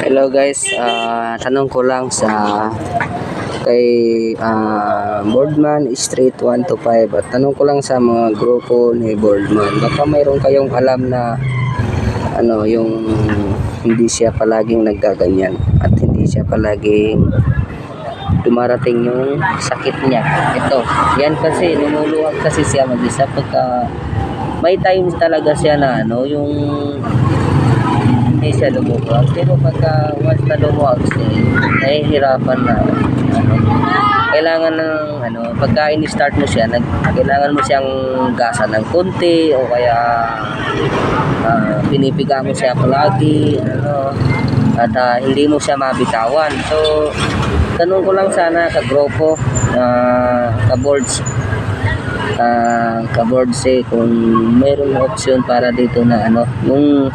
Hello guys, tanong ko lang sa kay Boardman Street 1 to 5 at tanong ko lang sa mga grupo ni Boardman, baka mayroon kayong alam na yung hindi siya palaging naggaganyan at hindi siya palaging dumarating yung sakit niya. Yan kasi lumuluwag kasi siya mag-isa pagka may time talaga siya na yung hindi siya lumuwag, pero pagka once na lumuwag siya, nahihirapan na kailangan ng pagka in-start mo siya, kailangan mo siyang gasan ng konti o kaya pinipiga mo siya palagi at hindi mo siya mabitawan. So tanong ko lang sana ka grupo ka boards kung mayroong option para dito na yung